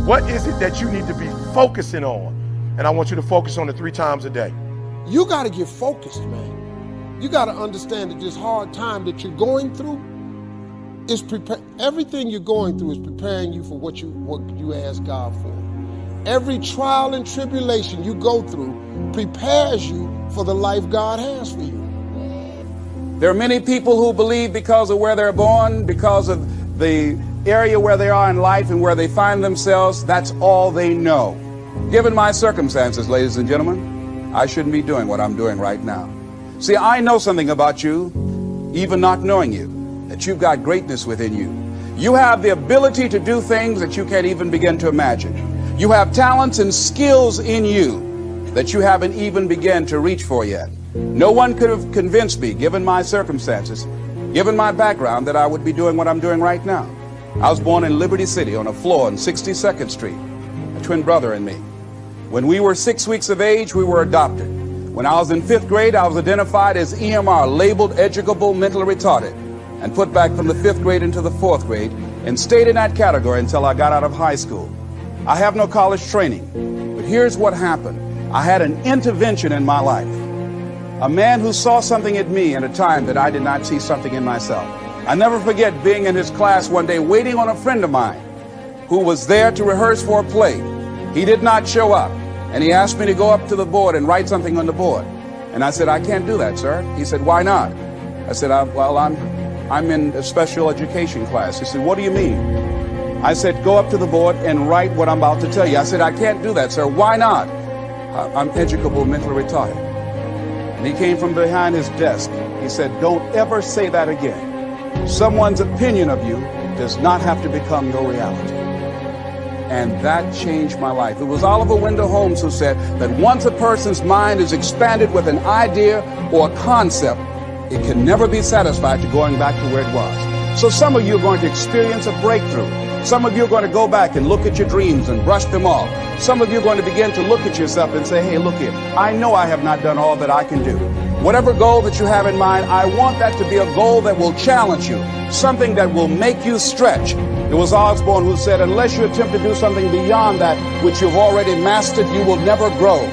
What is it that you need to be focusing on? And I want you to focus on it 3 times a day. You got to get focused, man. You got to understand that this hard time that you're going through is everything you're going through is preparing you for what you ask God for. Every trial and tribulation you go through prepares you for the life God has for you. There are many people who believe because of where they're born, because of the area where they are in life and where they find themselves, that's all they know. Given my circumstances, ladies and gentlemen, I shouldn't be doing what I'm doing right now. See, I know something about you, even not knowing you, that you've got greatness within you. You have the ability to do things that you can't even begin to imagine. You have talents and skills in you that you haven't even begun to reach for yet. No one could have convinced me, given my circumstances, given my background, that I would be doing what I'm doing right now. I was born in Liberty City on a floor on 62nd Street, a twin brother and me. When we were 6 weeks of age, we were adopted. When I was in 5th grade, I was identified as EMR, labeled educable mentally retarded, and put back from the 5th grade into the 4th grade and stayed in that category until I got out of high school. I have no college training, but here's what happened. I had an intervention in my life. A man who saw something in me at a time that I did not see something in myself. I never forget being in his class one day waiting on a friend of mine who was there to rehearse for a play. He did not show up, and he asked me to go up to the board and write something on the board. And I said, I can't do that, sir. He said, why not? I said, well, I'm in a special education class. He said, what do you mean? I said, go up to the board and write what I'm about to tell you. I said, I can't do that, sir. Why not? I'm educable mentally retarded. And he came from behind his desk. He said, don't ever say that again. Someone's opinion of you does not have to become your reality. And that changed my life. It was Oliver Wendell Holmes who said that once a person's mind is expanded with an idea or a concept, it can never be satisfied to going back to where it was. So some of you are going to experience a breakthrough. Some of you are going to go back and look at your dreams and brush them off. Some of you are going to begin to look at yourself and say, hey, look here, I know I have not done all that I can do. Whatever goal that you have in mind, I want that to be a goal that will challenge you, something that will make you stretch. It was Osborne who said, unless you attempt to do something beyond that which you've already mastered, you will never grow.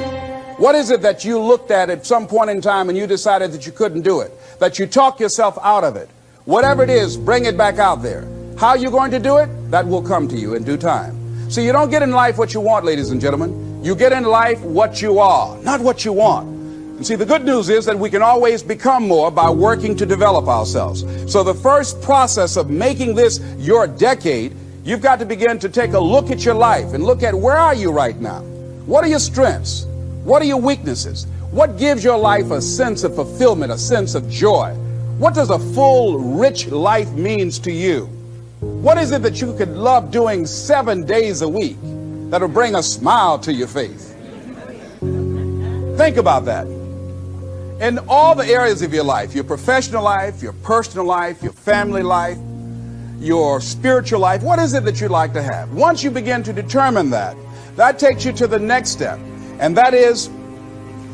What is it that you looked at some point in time and you decided that you couldn't do it, that you talk yourself out of it? Whatever it is, bring it back out there. How you're going to do it, that will come to you in due time. So you don't get in life what you want, ladies and gentlemen. You get in life what you are, not what you want. And see, the good news is that we can always become more by working to develop ourselves. So the first process of making this your decade, you've got to begin to take a look at your life and look at where are you right now? What are your strengths? What are your weaknesses? What gives your life a sense of fulfillment, a sense of joy? What does a full, rich life means to you? What is it that you could love doing 7 days a week that'll bring a smile to your face? Think about that. In all the areas of your life, your professional life, your personal life, your family life, your spiritual life, what is it that you'd like to have? Once you begin to determine that, that takes you to the next step. And that is,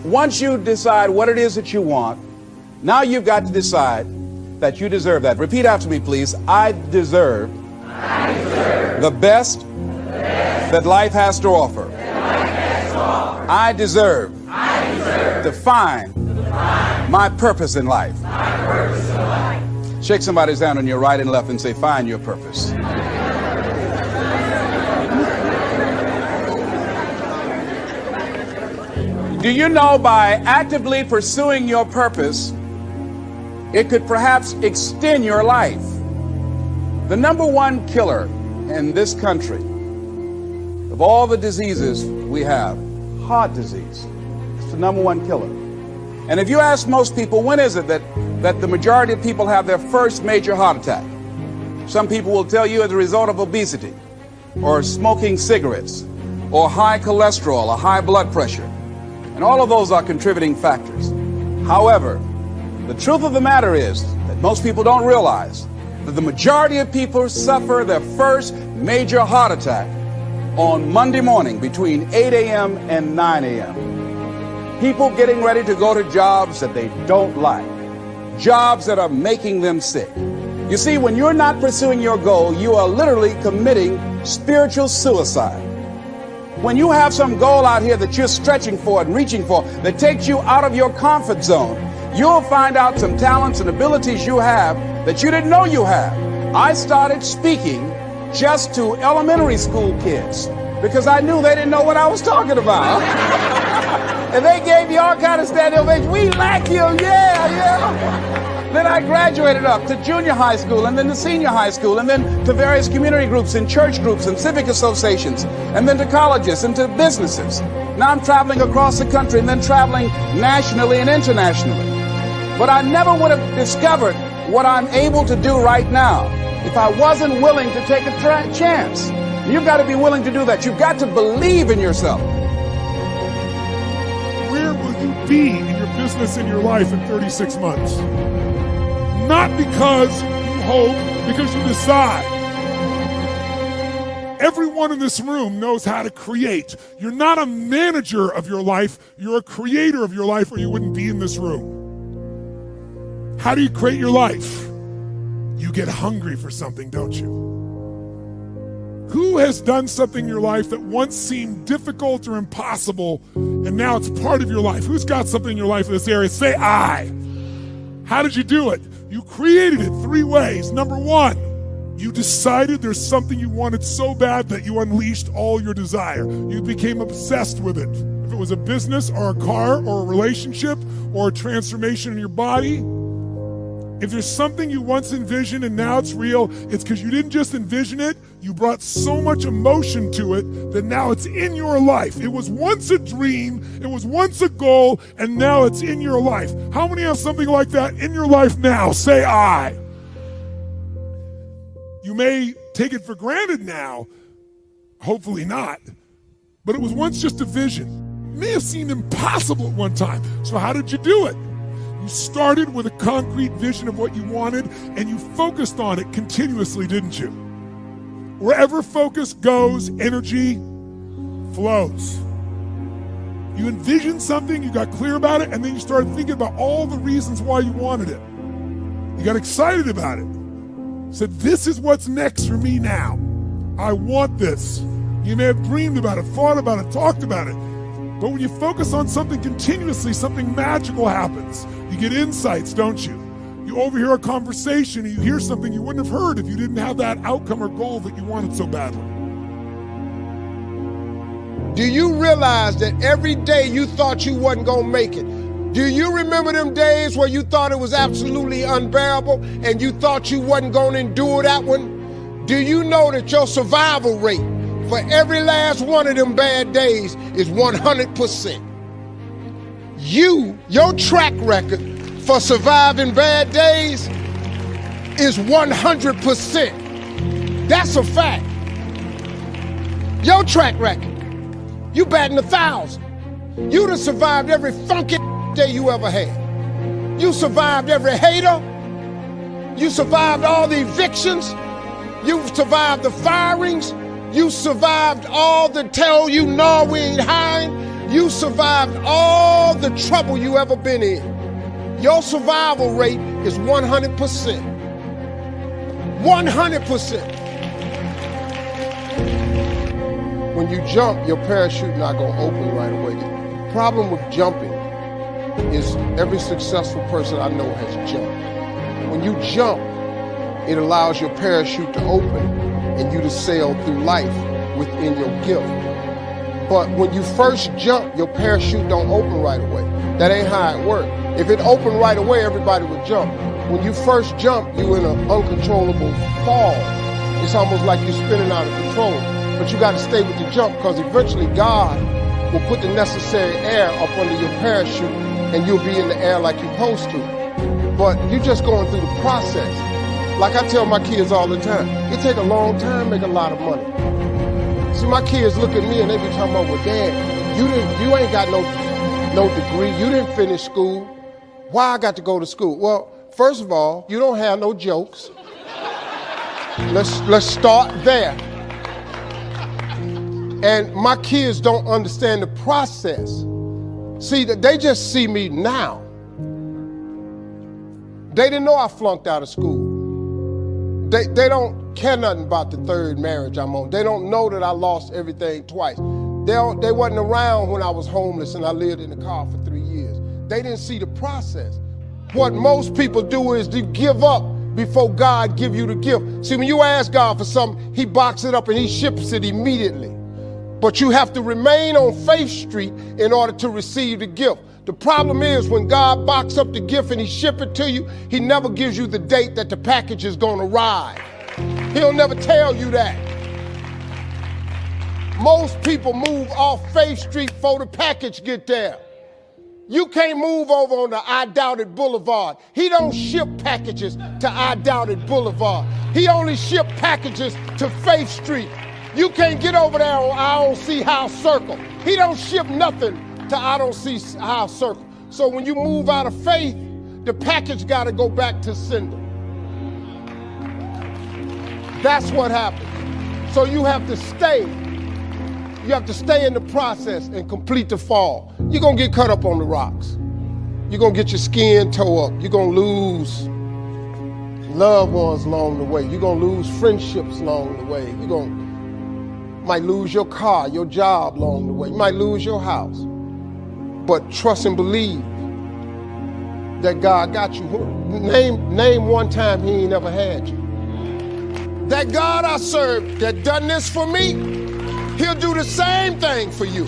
once you decide what it is that you want, now you've got to decide that you deserve that. Repeat after me, please. I deserve the best that life has to offer. I deserve to find my purpose in life. Shake somebody's hand on your right and left and say, find your purpose. Do you know by actively pursuing your purpose, it could perhaps extend your life? The number one killer in this country of all the diseases we have, heart disease, it's the number one killer. And if you ask most people, when is it that the majority of people have their first major heart attack? Some people will tell you as a result of obesity, or smoking cigarettes, or high cholesterol, or high blood pressure. And all of those are contributing factors. However, the truth of the matter is that most people don't realize that the majority of people suffer their first major heart attack on Monday morning between 8 a.m. and 9 a.m. People getting ready to go to jobs that they don't like, jobs that are making them sick. You see, when you're not pursuing your goal, you are literally committing spiritual suicide. When you have some goal out here that you're stretching for and reaching for that takes you out of your comfort zone, you'll find out some talents and abilities you have that you didn't know you have. I started speaking just to elementary school kids because I knew they didn't know what I was talking about. And they gave me all kind of standing ovation. We like you, yeah. Then I graduated up to junior high school and then to senior high school and then to various community groups and church groups and civic associations and then to colleges and to businesses. Now I'm traveling across the country and then traveling nationally and internationally. But I never would have discovered what I'm able to do right now if I wasn't willing to take a chance. You've got to be willing to do that. You've got to believe in yourself. Where will you be in your business, in your life in 36 months? Not because you hope, because you decide. Everyone in this room knows how to create. You're not a manager of your life, you're a creator of your life, or you wouldn't be in this room. How do you create your life? You get hungry for something, don't you? Who has done something in your life that once seemed difficult or impossible, and now it's part of your life? Who's got something in your life in this area? Say I. How did you do it? You created it 3 ways. Number 1, you decided there's something you wanted so bad that you unleashed all your desire. You became obsessed with it. If it was a business or a car or a relationship or a transformation in your body, if there's something you once envisioned and now it's real, it's because you didn't just envision it, you brought so much emotion to it that now it's in your life. It was once a dream, it was once a goal, and now it's in your life. How many have something like that in your life now? Say I. You may take it for granted now, hopefully not, but it was once just a vision. It may have seemed impossible at one time. So how did you do it? You started with a concrete vision of what you wanted, and you focused on it continuously, didn't you? Wherever focus goes, energy flows. You envisioned something, you got clear about it, and then you started thinking about all the reasons why you wanted it. You got excited about it. Said, this is what's next for me now. I want this. You may have dreamed about it, thought about it, talked about it. But when you focus on something continuously, something magical happens. You get insights, don't you? You overhear a conversation and you hear something you wouldn't have heard if you didn't have that outcome or goal that you wanted so badly. Do you realize that every day you thought you wasn't gonna make it? Do you remember them days where you thought it was absolutely unbearable and you thought you wasn't gonna endure that one? Do you know that your survival rate for every last one of them bad days is 100%? Your track record for surviving bad days is 100%. That's a fact. Your track record. You batting 1,000. You done survived every funky day you ever had. You survived every hater. You survived all the evictions. You survived the firings. You survived all the tell you no, we ain't hiring. You survived all the trouble you ever been in. Your survival rate is 100%. 100%. When you jump, your parachute not gonna open right away. The problem with jumping is every successful person I know has jumped. When you jump, it allows your parachute to open and you to sail through life within your gift. But when you first jump, your parachute don't open right away. That ain't how it works. If it opened right away, everybody would jump. When you first jump, you in an uncontrollable fall. It's almost like you're spinning out of control. But you gotta stay with the jump because eventually God will put the necessary air up under your parachute and you'll be in the air like you're supposed to. But you're just going through the process. Like I tell my kids all the time, it take a long time to make a lot of money. See, my kids look at me and they be talking about, well, Dad, you ain't got no degree, you didn't finish school. Why I got to go to school? Well, first of all, you don't have no jokes. Let's start there. And my kids don't understand the process. See, they just see me now. They didn't know I flunked out of school. They don't care nothing about the third marriage I'm on. They don't know that I lost everything twice. They wasn't around when I was homeless and I lived in the car for 3 years. They didn't see the process. What most people do is to give up before God give you the gift. See, when you ask God for something, he boxes it up and he ships it immediately. But you have to remain on Faith Street in order to receive the gift. The problem is when God boxes up the gift and he ship it to you, he never gives you the date that the package is going to arrive. He'll never tell you that. Most people move off Faith Street before the package get there. You can't move over on the I Doubted Boulevard. He don't ship packages to I Doubted Boulevard. He only ship packages to Faith Street. You can't get over there on I Don't See House Circle. He don't ship nothing to I Don't See House Circle. So when you move out of faith, the package got to go back to sender. That's what happens. So you have to stay. You have to stay in the process and complete the fall. You're going to get cut up on the rocks. You're going to get your skin tore up. You're going to lose loved ones along the way. You're going to lose friendships along the way. Might lose your car, your job along the way. You might lose your house. But trust and believe that God got you. Name one time he ain't ever had you. That God I serve that done this for me, he'll do the same thing for you.